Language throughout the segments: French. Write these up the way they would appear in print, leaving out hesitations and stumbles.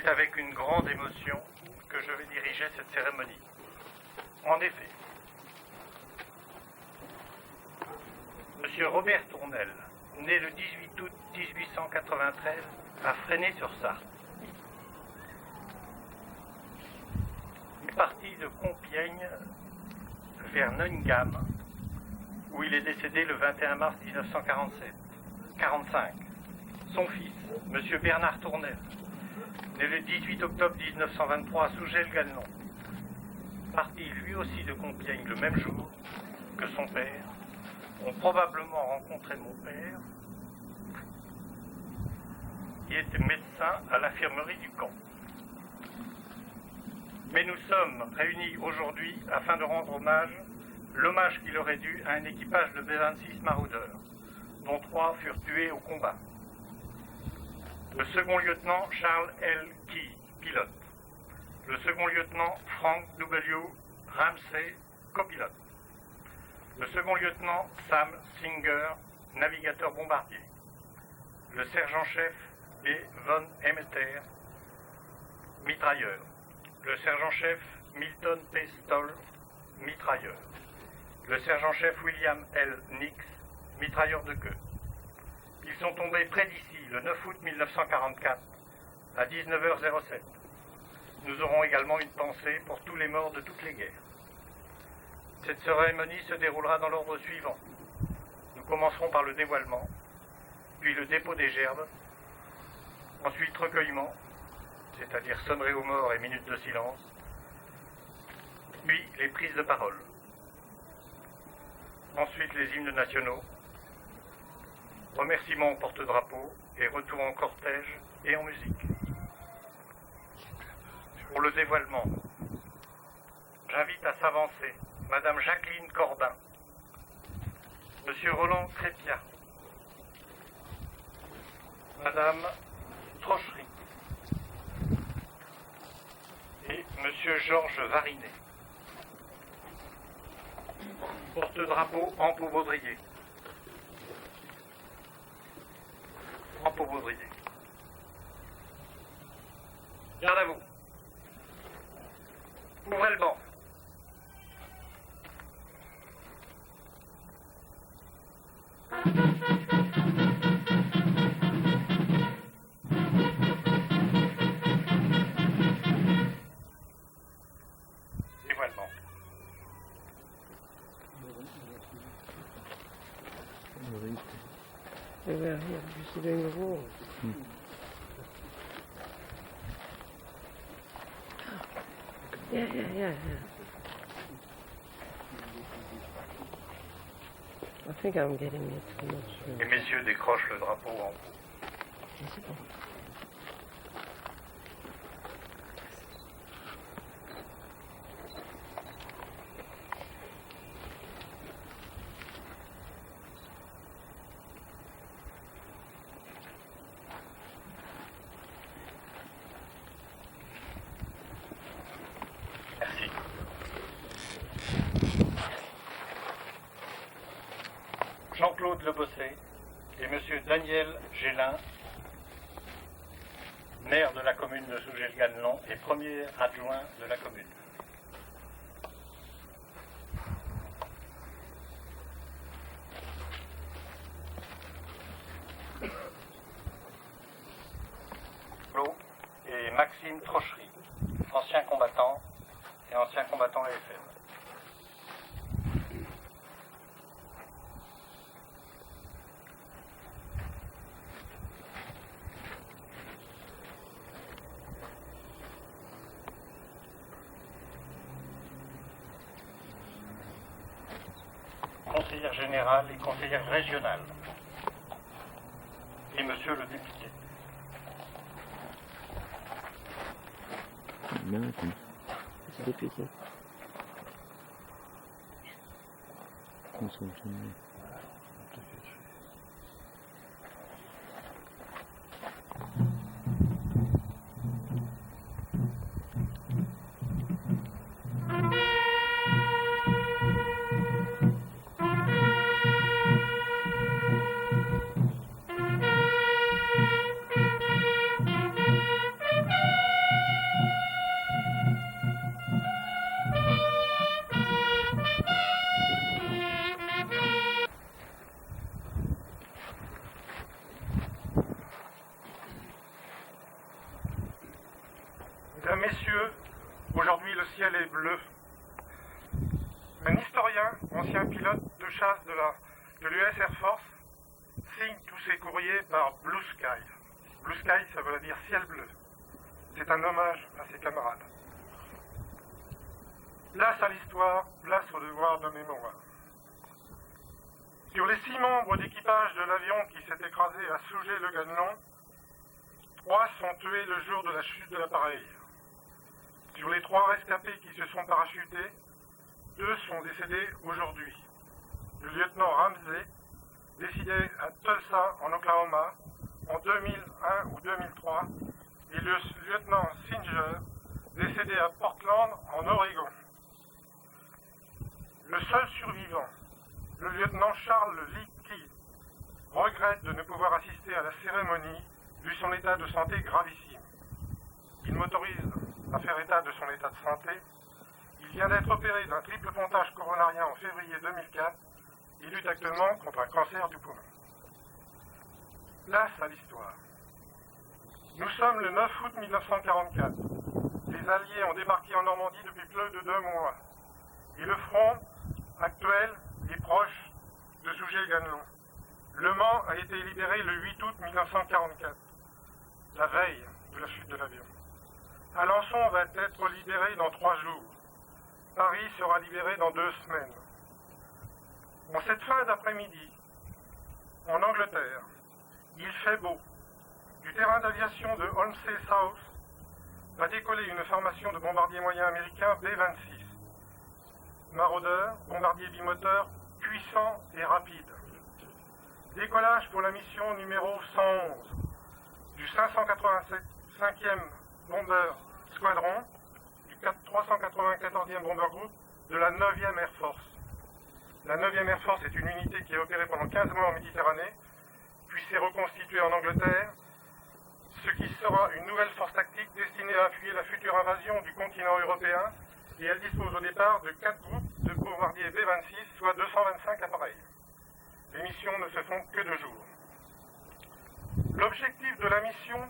avec une grande émotion que je vais diriger cette cérémonie. En effet, Monsieur Robert Tournelle, né le 18 août 1893 à Fresnay-sur-Sarthe. Il est parti de Compiègne vers Neuengamme, où il est décédé le 21 mars 1945. Son fils, Monsieur Bernard Tournelle, né le 18 octobre 1923 à Sougel-Galnon, parti lui aussi de Compiègne le même jour que son père, ont probablement rencontré mon père, qui était médecin à l'infirmerie du camp. Mais nous sommes réunis aujourd'hui afin de rendre l'hommage qu'il aurait dû à un équipage de B-26 maraudeurs, dont 3 furent tués au combat. Le second lieutenant Charles L. Key, pilote. Le second lieutenant Frank W. Ramsey, copilote. Le second lieutenant Sam Singer, navigateur bombardier. Le sergent-chef B. von Emmeter, mitrailleur. Le sergent-chef Milton P. Stoll, mitrailleur. Le sergent-chef William L. Nix, mitrailleur de queue. Ils sont tombés près d'ici le 9 août 1944 à 19h07. Nous aurons également une pensée pour tous les morts de toutes les guerres. Cette cérémonie se déroulera dans l'ordre suivant. Nous commencerons par le dévoilement, puis le dépôt des gerbes, ensuite recueillement, c'est-à-dire sonnerie aux morts et minutes de silence, puis les prises de parole. Ensuite les hymnes nationaux, remerciements au porte-drapeau et retour en cortège et en musique. Pour le dévoilement, j'invite à s'avancer Madame Jacqueline Corbin, Monsieur Roland Crépia, Madame Trochery et Monsieur Georges Varinet. Porte-drapeau Ampeau-Baudrier. Ampeau-Baudrier. Garde à vous. Ouvrez le banc. Dévoilement. Here, you see doing the wall. Yeah. I think I'm getting it. I'm not sure. Les messieurs décrochent le drapeau en haut. C'est bon. Merci. Jean-Claude Lebosset et Monsieur Daniel Gélin, maire de la commune de Sougel-Ganelon et premier adjoint de la commune. Claude et Maxime Trochery, anciens combattants et anciens combattants AFM. Conseillère générale et conseillère régionale. Et monsieur le député. American. It's a deputy. Consultant. ciel est bleu. Un historien, ancien pilote de chasse de l'US Air Force, signe tous ses courriers par Blue Sky. Blue Sky, ça veut dire ciel bleu. C'est un hommage à ses camarades. Place à l'histoire, place au devoir de mémoire. Sur les 6 membres d'équipage de l'avion qui s'est écrasé à Sougé-le-Ganelon, 3 sont tués le jour de la chute de l'appareil. Sur les 3 rescapés qui se sont parachutés, 2 sont décédés aujourd'hui. Le lieutenant Ramsey, décédé à Tulsa, en Oklahoma, en 2001 ou 2003, et le lieutenant Singer, décédé à Portland, en Oregon. Le seul survivant, le lieutenant Charles Leakey, regrette de ne pouvoir assister à la cérémonie vu son état de santé gravissime. Il m'autorise à faire état de son état de santé. Il vient d'être opéré d'un triple pontage coronarien en février 2004. Il lutte actuellement contre un cancer du poumon. Place à l'histoire. Nous sommes le 9 août 1944. Les Alliés ont débarqué en Normandie depuis plus de 2 mois. Et le front actuel est proche de Sougé-le-Ganelon. Le Mans a été libéré le 8 août 1944, la veille de la chute de l'avion. Alençon va être libéré dans 3 jours. Paris sera libéré dans 2 semaines. En cette fin d'après-midi, en Angleterre, il fait beau. Du terrain d'aviation de Holmesay South va décoller une formation de bombardiers moyens américains B-26. Marauder, bombardier bimoteur, puissant et rapide. Décollage pour la mission numéro 111 du 585e Bomber Squadron, du 394e Bomber Group de la 9e Air Force. La 9e Air Force est une unité qui a opéré pendant 15 mois en Méditerranée, puis s'est reconstituée en Angleterre, ce qui sera une nouvelle force tactique destinée à appuyer la future invasion du continent européen, et elle dispose au départ de 4 groupes de bombardiers B-26, soit 225 appareils. Les missions ne se font que 2 jours. L'objectif de la mission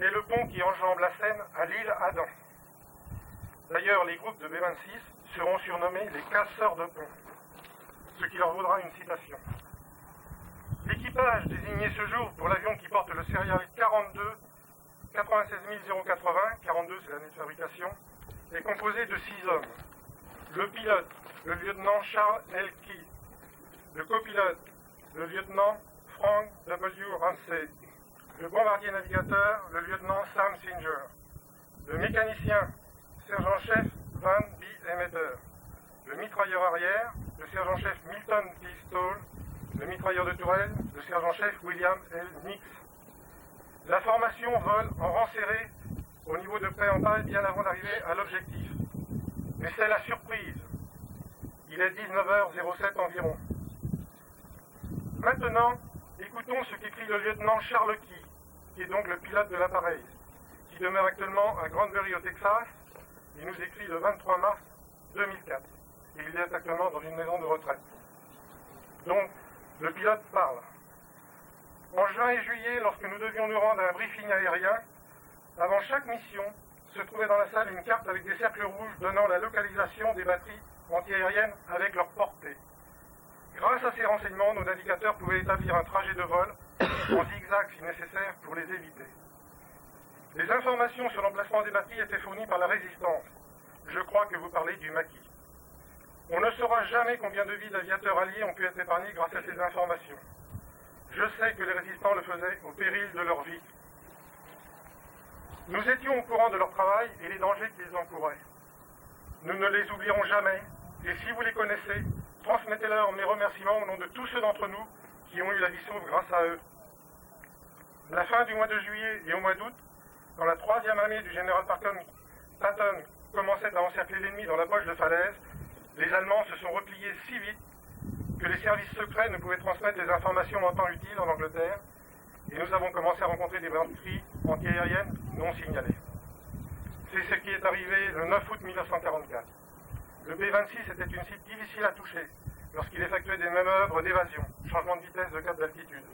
est le pont qui enjambe la Seine à l'île Adam. D'ailleurs, les groupes de B-26 seront surnommés les casseurs de ponts, ce qui leur vaudra une citation. L'équipage désigné ce jour pour l'avion qui porte le serial 96 080, 42 c'est l'année de fabrication, est composé de 6 hommes. Le pilote, le lieutenant Charles L. Key. Le copilote, le lieutenant Frank W. Ramsey. Le bombardier navigateur, le lieutenant Sam Singer. Le mécanicien, sergent-chef Van B. Emeter. Le mitrailleur arrière, le sergent-chef Milton T. Stoll. Le mitrailleur de tourelle, le sergent-chef William L. Nix. La formation vole en rang serré au niveau de pré en paille bien avant d'arriver à l'objectif. Mais c'est la surprise. Il est 19h07 environ. Maintenant, écoutons ce qu'écrit le lieutenant Charles Key, qui est donc le pilote de l'appareil, qui demeure actuellement à Granbury au Texas. Il nous écrit le 23 mars 2004. Et il est actuellement dans une maison de retraite. Donc, le pilote parle. En juin et juillet, lorsque nous devions nous rendre à un briefing aérien, avant chaque mission, se trouvait dans la salle une carte avec des cercles rouges donnant la localisation des batteries antiaériennes avec leur portée. Grâce à ces renseignements, nos navigateurs pouvaient établir un trajet de vol en zigzag si nécessaire pour les éviter. Les informations sur l'emplacement des batteries étaient fournies par la résistance. Je crois que vous parlez du maquis. On ne saura jamais combien de vies d'aviateurs alliés ont pu être épargnées grâce à ces informations. Je sais que les résistants le faisaient au péril de leur vie. Nous étions au courant de leur travail et les dangers qu'ils encouraient. Nous ne les oublierons jamais, et si vous les connaissez, transmettez-leur mes remerciements au nom de tous ceux d'entre nous qui ont eu la vie sauve grâce à eux. À la fin du mois de juillet et au mois d'août, quand la 3e armée du général Patton commençait à encercler l'ennemi dans la poche de falaise, les Allemands se sont repliés si vite que les services secrets ne pouvaient transmettre les informations en temps utile en Angleterre, et nous avons commencé à rencontrer des batteries antiaériennes non signalées. C'est ce qui est arrivé le 9 août 1944. Le B-26 était une cible difficile à toucher lorsqu'il effectuait des manœuvres d'évasion, changement de vitesse de cap d'altitude.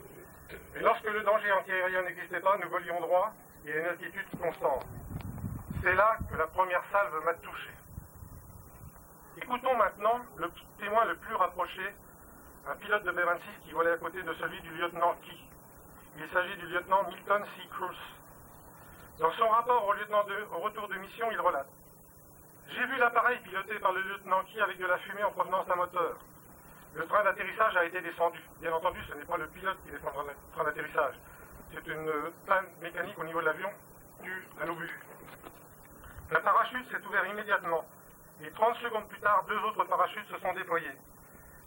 Mais lorsque le danger antiaérien n'existait pas, nous volions droit et à une altitude constante. C'est là que la première salve m'a touché. Écoutons maintenant le témoin le plus rapproché, un pilote de B-26 qui volait à côté de celui du lieutenant Key. Il s'agit du lieutenant Milton C. Cruz. Dans son rapport au lieutenant au retour de mission, il relate: j'ai vu l'appareil piloté par le lieutenant Key avec de la fumée en provenance d'un moteur. Le train d'atterrissage a été descendu. Bien entendu, ce n'est pas le pilote qui descendra le train d'atterrissage. C'est une panne mécanique au niveau de l'avion due à l'obus. Un parachute s'est ouvert immédiatement et 30 secondes plus tard, 2 autres parachutes se sont déployés.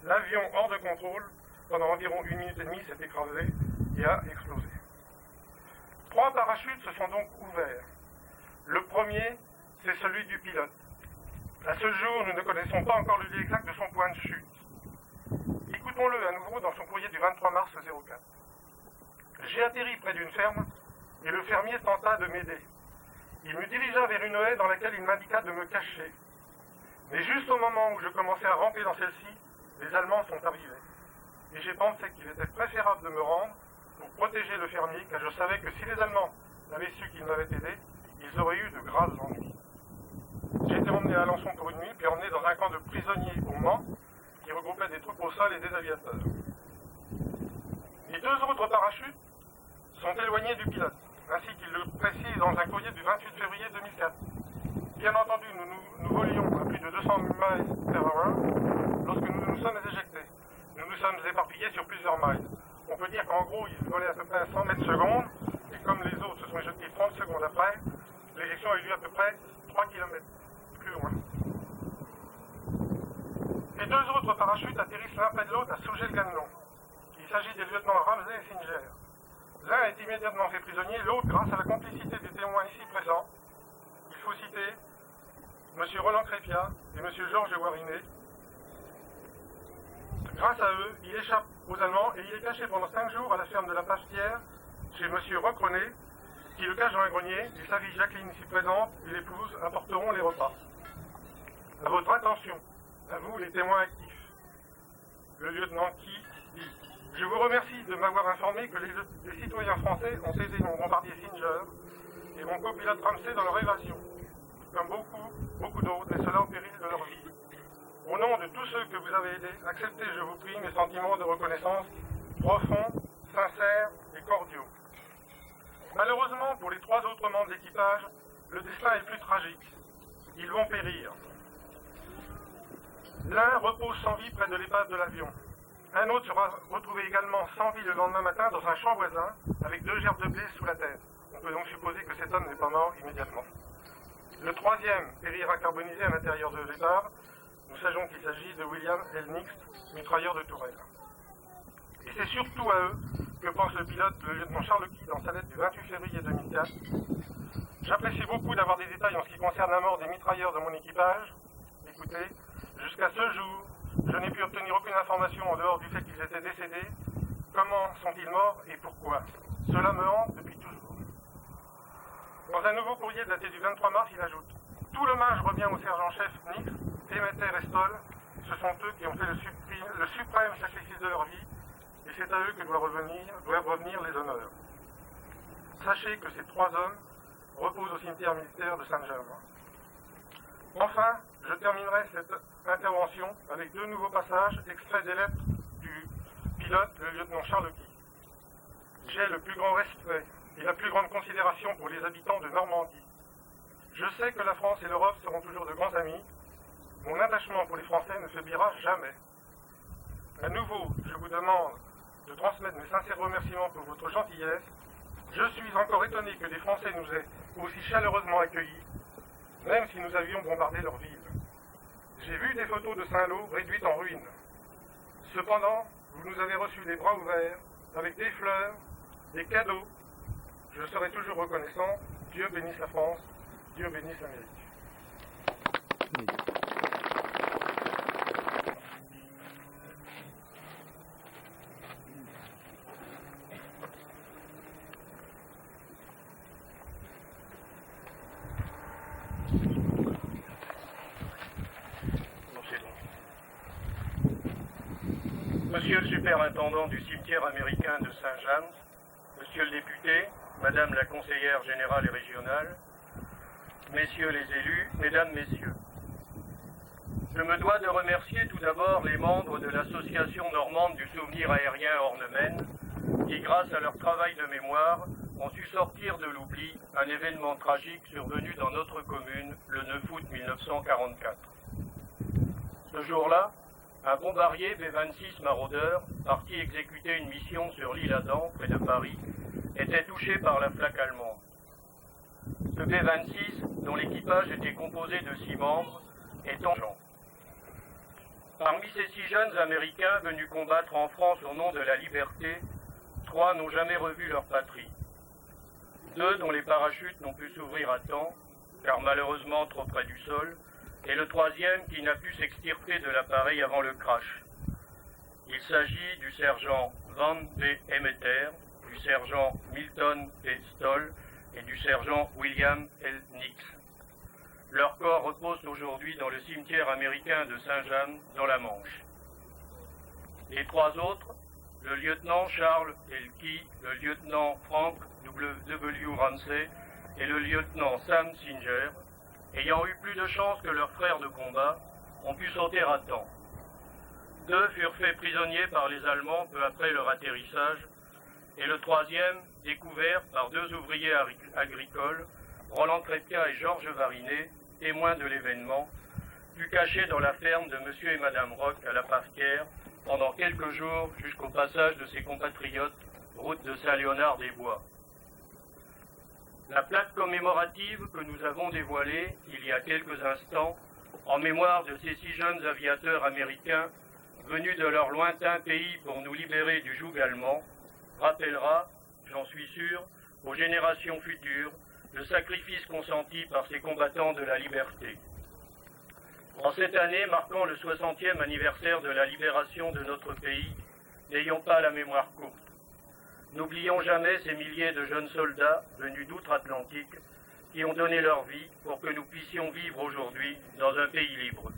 L'avion, hors de contrôle, pendant environ 1 minute et demie, s'est écrasé et a explosé. 3 parachutes se sont donc ouverts. Le premier, c'est celui du pilote. À ce jour, nous ne connaissons pas encore le lieu exact de son point de chute. Écoutons-le à nouveau dans son courrier du 23 mars 04. J'ai atterri près d'une ferme et le fermier tenta de m'aider. Il me dirigea vers une haie dans laquelle il m'indiqua de me cacher. Mais juste au moment où je commençais à ramper dans celle-ci, les Allemands sont arrivés. Et j'ai pensé qu'il était préférable de me rendre pour protéger le fermier, car je savais que si les Allemands avaient su qu'ils m'avaient aidé, ils auraient eu de graves ennuis. J'ai été emmené à Alençon pour une nuit, puis emmené dans un camp de prisonniers au Mans, qui regroupait des troupes au sol et des aviateurs. Les 2 autres parachutes sont éloignés du pilote, ainsi qu'il le précise dans un courrier du 28 février 2004. Bien entendu, nous volions à plus de 200 miles per hour lorsque nous nous sommes éjectés. Nous nous sommes éparpillés sur plusieurs miles. On peut dire qu'en gros, ils volaient à peu près à 100 mètres secondes, et comme les autres se sont éjectés 30 secondes après, l'éjection a eu lieu à peu près 3 km plus loin. Les 2 autres parachutes atterrissent l'un près de l'autre à Sougel-Ganelon. Il s'agit des lieutenants Ramsey et Singer. L'un est immédiatement fait prisonnier, l'autre, grâce à la complicité des témoins ici présents, il faut citer M. Roland Crépia et M. Georges Warinet. Grâce à eux, il échappe aux Allemands et il est caché pendant 5 jours à la ferme de la Pachetière chez M. Rochrenet, qui le cache dans un grenier, et sa fille Jacqueline, ici présente, et l'épouse apporteront les repas. À votre attention, à vous les témoins actifs. Le lieutenant Key dit: je vous remercie de m'avoir informé que les citoyens français ont aidé mon bombardier Singer et mon copilote Ramsey dans leur évasion, comme beaucoup d'autres, et cela au péril de leur vie. Au nom de tous ceux que vous avez aidés, acceptez, je vous prie, mes sentiments de reconnaissance profonds, sincères et cordiaux. Malheureusement, pour les 3 autres membres de l'équipage, le destin est plus tragique. Ils vont périr. L'un repose sans vie près de l'épave de l'avion. Un autre sera retrouvé également sans vie le lendemain matin dans un champ voisin, avec 2 gerbes de blé sous la tête. On peut donc supposer que cet homme n'est pas mort immédiatement. Le 3e périra carbonisé à l'intérieur de l'épave. Nous savions qu'il s'agit de William L. Nixt, mitrailleur de Tourelle. Et c'est surtout à eux que pense le pilote, le lieutenant Charles Key, dans sa lettre du 28 février 2004. J'apprécie beaucoup d'avoir des détails en ce qui concerne la mort des mitrailleurs de mon équipage. Écoutez, jusqu'à ce jour, je n'ai pu obtenir aucune information en dehors du fait qu'ils étaient décédés. Comment sont-ils morts et pourquoi? Cela me hante depuis toujours. Dans un nouveau courrier daté du 23 mars, il ajoute: tout l'hommage revient au sergent-chef Nixt, Demeter et Stoll. Ce sont eux qui ont fait le suprême sacrifice de leur vie, et c'est à eux que doivent revenir les honneurs. Sachez que ces 3 hommes reposent au cimetière militaire de Saint-Germain. Enfin, je terminerai cette intervention avec 2 nouveaux passages extraits des lettres du pilote, le lieutenant Charles Key. J'ai le plus grand respect et la plus grande considération pour les habitants de Normandie. Je sais que la France et l'Europe seront toujours de grands amis. Mon attachement pour les Français ne faiblira jamais. À nouveau, je vous demande de transmettre mes sincères remerciements pour votre gentillesse. Je suis encore étonné que des Français nous aient aussi chaleureusement accueillis, même si nous avions bombardé leur ville. J'ai vu des photos de Saint-Lô réduites en ruines. Cependant, vous nous avez reçus les bras ouverts, avec des fleurs, des cadeaux. Je serai toujours reconnaissant. Dieu bénisse la France, Dieu bénisse l'Amérique. Monsieur le superintendant du cimetière américain de Saint-James, Monsieur le député, Madame la conseillère générale et régionale, Messieurs les élus, Mesdames, Messieurs. Je me dois de remercier tout d'abord les membres de l'association normande du souvenir aérien Ornemène, qui, grâce à leur travail de mémoire, ont su sortir de l'oubli un événement tragique survenu dans notre commune le 9 août 1944. Ce jour-là, un bombardier B-26 maraudeur, parti exécuter une mission sur l'île Adam, près de Paris, était touché par la flaque allemande. Ce B-26, dont l'équipage était composé de 6 membres, est en champ. Parmi ces 6 jeunes Américains venus combattre en France au nom de la liberté, 3 n'ont jamais revu leur patrie. 2 dont les parachutes n'ont pu s'ouvrir à temps, car malheureusement trop près du sol, et le 3e qui n'a pu s'extirper de l'appareil avant le crash. Il s'agit du sergent Van B. Emeter, du sergent Milton P. Stoll et du sergent William L. Nix. Leurs corps reposent aujourd'hui dans le cimetière américain de Saint-Jean, dans la Manche. Les 3 autres, le lieutenant Charles L. Key, le lieutenant Frank W. Ramsey et le lieutenant Sam Singer, ayant eu plus de chance que leurs frères de combat, ont pu sauter à temps. 2 furent faits prisonniers par les Allemands peu après leur atterrissage, et le 3e, découvert par 2 ouvriers agricoles, Roland Crépia et Georges Varinet, témoins de l'événement, fut caché dans la ferme de M. et Mme Roch à la Parquière pendant quelques jours jusqu'au passage de ses compatriotes, route de Saint-Léonard-des-Bois. La plaque commémorative que nous avons dévoilée il y a quelques instants, en mémoire de ces 6 jeunes aviateurs américains venus de leur lointain pays pour nous libérer du joug allemand, rappellera, j'en suis sûr, aux générations futures, le sacrifice consenti par ces combattants de la liberté. En cette année marquant le 60e anniversaire de la libération de notre pays, n'ayons pas la mémoire courte. N'oublions jamais ces milliers de jeunes soldats venus d'outre-Atlantique qui ont donné leur vie pour que nous puissions vivre aujourd'hui dans un pays libre.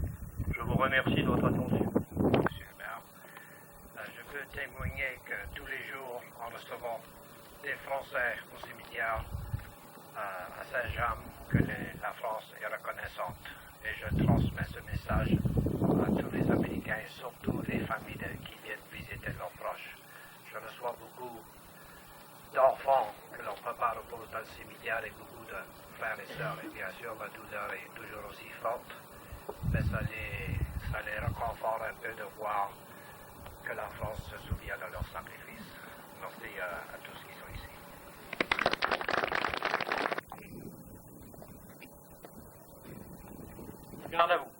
Je vous remercie de votre attention. Monsieur le maire, je peux témoigner que tous les jours, en recevant des Français au cimetière à Saint-Jean, que la France est reconnaissante. Et je transmets ce message à tous les Américains et surtout les familles qui viennent visiter leurs proches. Je reçois beaucoup d'enfants que l'on peut pas reposer dans le cimetière et beaucoup de frères et sœurs. Et bien sûr, la douleur est toujours aussi forte, mais ça les réconforte un peu de voir que la France se souvient de leur sacrifice. Merci à tous qui sont ici. Garde à vous.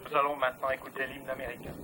Nous allons maintenant écouter l'hymne américain.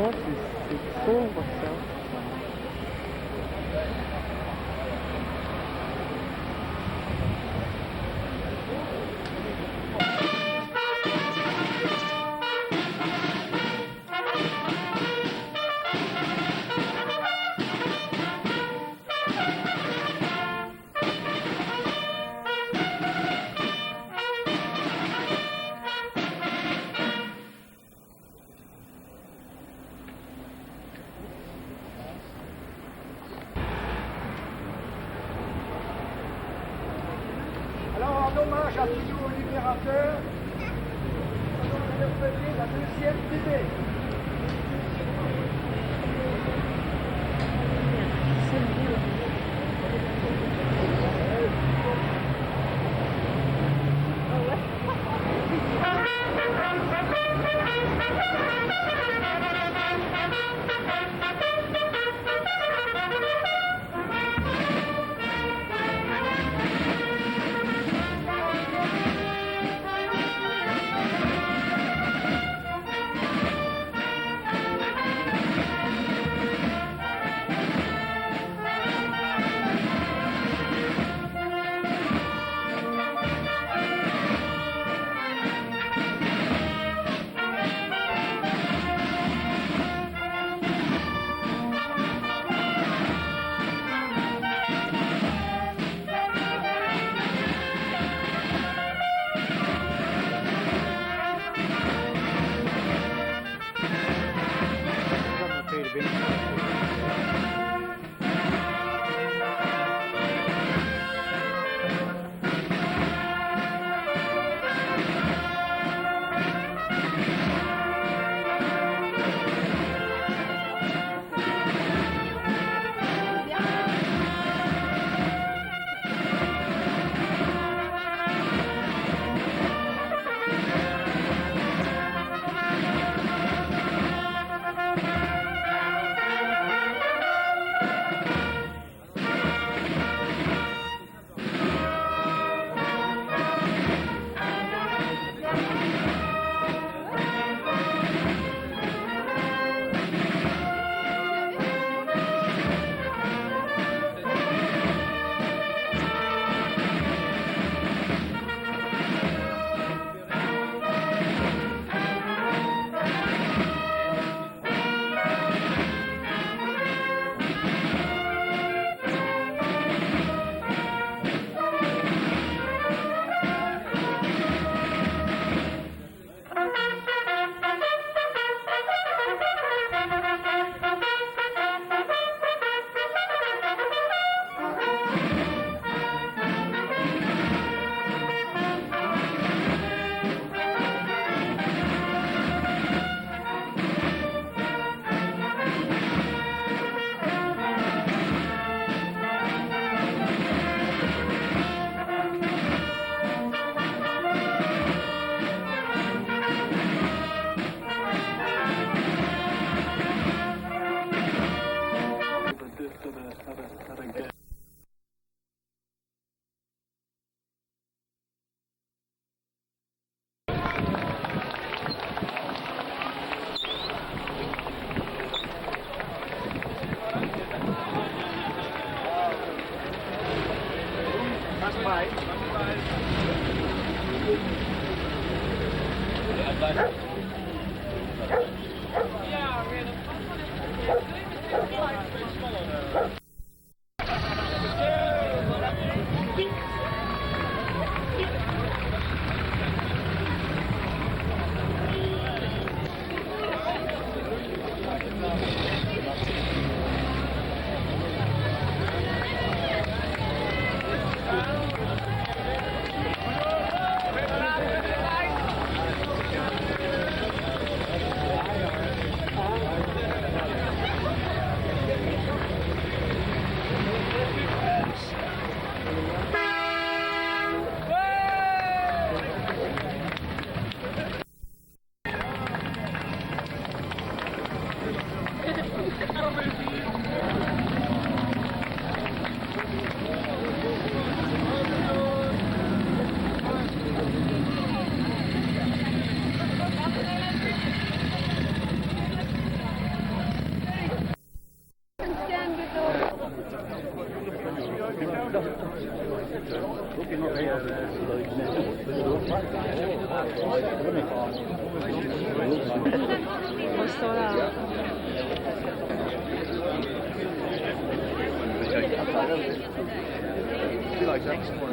Oh, c'est sombre ça. Châteauneuf au Libérateur, interpréter la deuxième DB.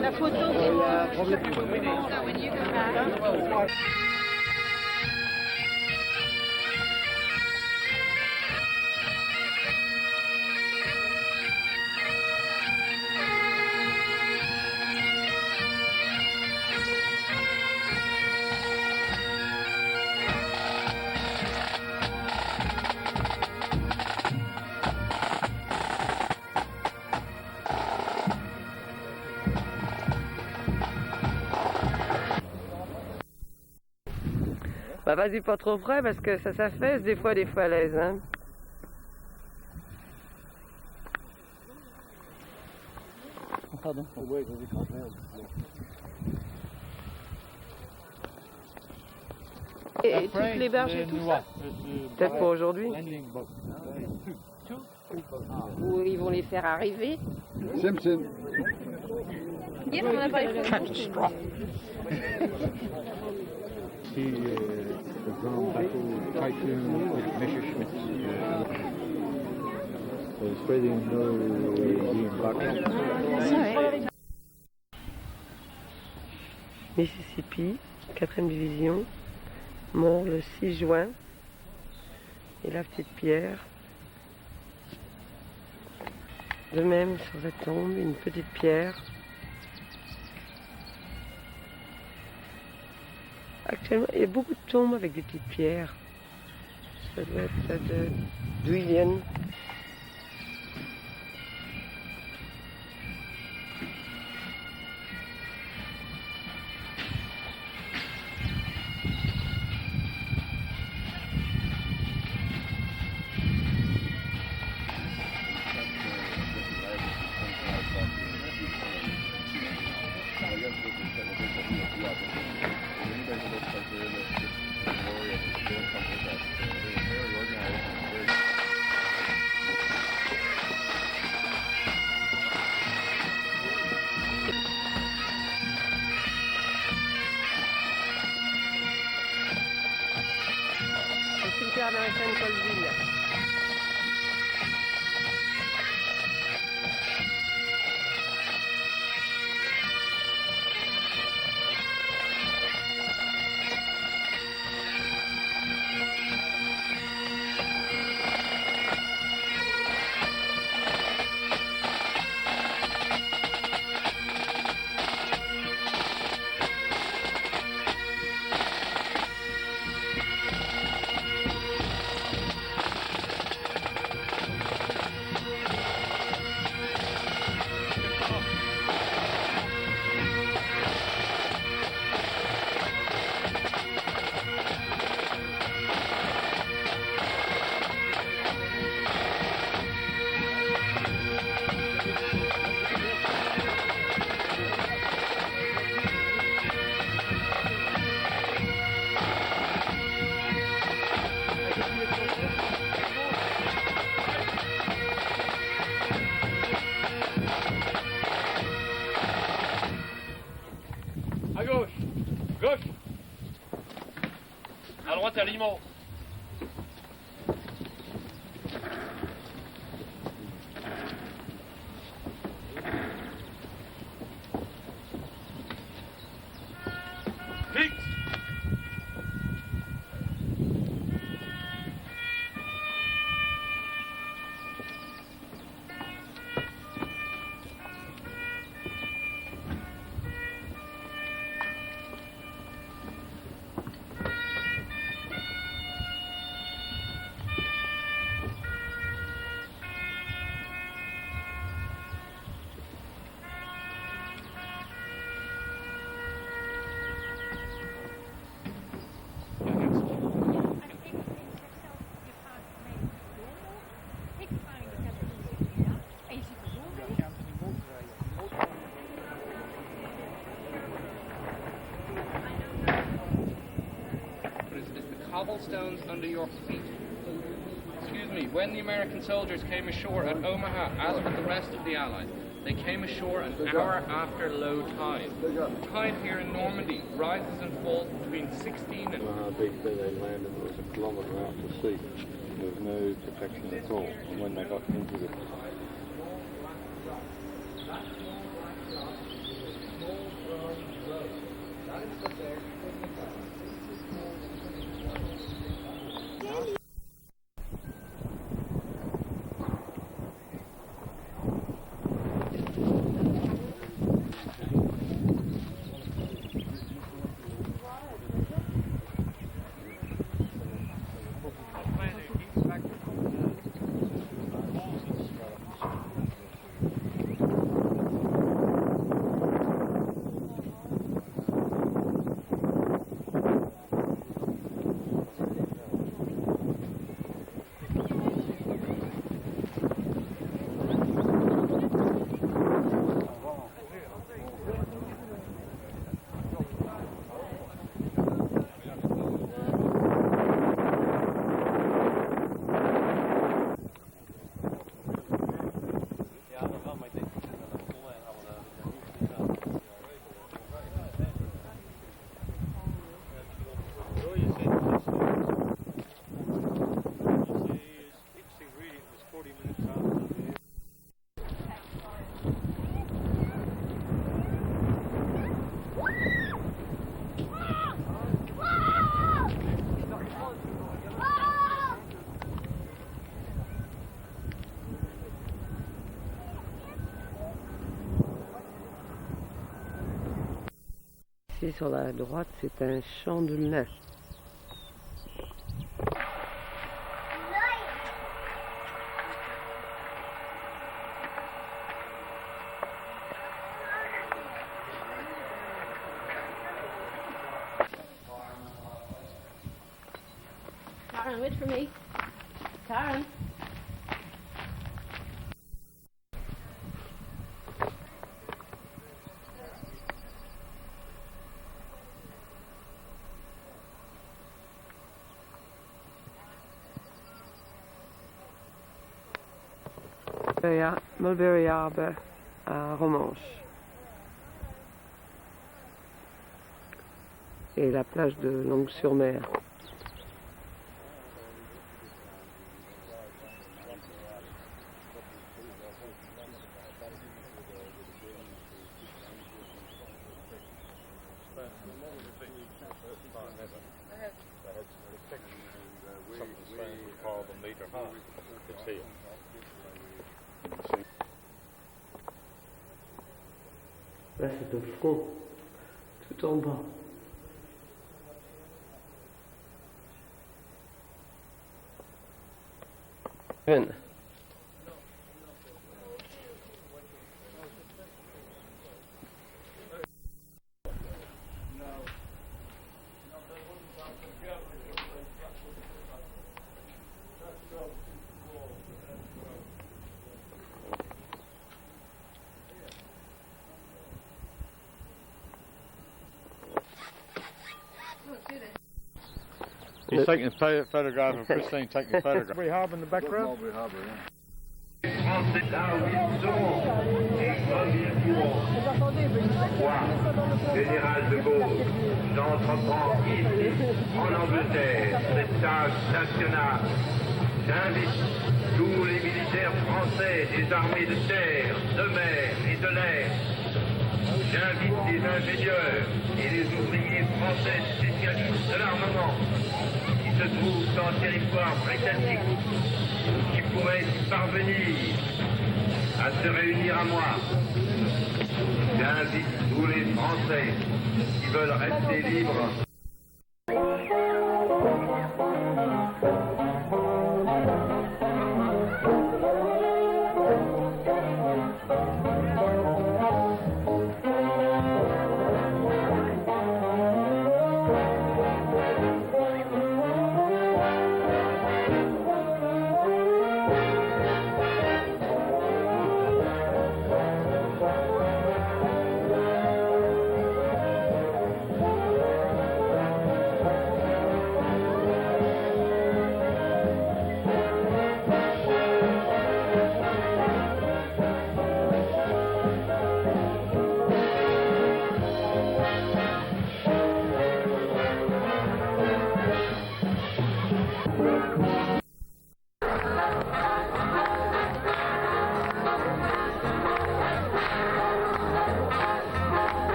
La photo vas-y pas trop près parce que ça s'affaisse des fois les falaises. Hein. Pardon. Et toutes les berges et tout ça. Peut-être pas aujourd'hui. Ou ils vont les faire arriver. Simpson. Yeah, on a pas les photos. The Grand Battle Typhoon with Messerschmitt. Spreading no back. Mississippi, 4e division, mort le 6 juin. Et la petite pierre. De même sur cette tombe, une petite pierre. Actuellement, il y a beaucoup de tombes avec des petites pierres. Ça doit être d'où ils viennent. Américaine Colville. À gauche. Gauche. À droite, à Limon. Fixe. Cobblestones under your feet. Excuse me, when the American soldiers came ashore at Omaha, as with the rest of the Allies, they came ashore an hour after low tide. The tide here in Normandy rises and falls between 16 and... How deep they landed, it was a kilometre out to sea. There was no protection at all. And when they got into the Ici sur la droite, c'est un champ de lin. Karen, wait for me. Karen. Mulberry Harbour à Romanche. Et la plage de Longues-sur-Mer. Là, c'est au fond, tout en bas. Jeune. He's taking a photograph of Christine taking a photograph. Mulberry Harbour in the background. Mulberry Harbour, yeah. Général de Gaulle, j'entreprends ici, en Angleterre, cette tâche nationale. J'invite tous les militaires français des armées de terre, de mer et de l'air. J'invite les ingénieurs et les ouvriers français spécialistes de l'armement qui se trouvent dans le territoire britannique, qui pourraient y parvenir à se réunir à moi. J'invite tous les Français qui veulent rester libres.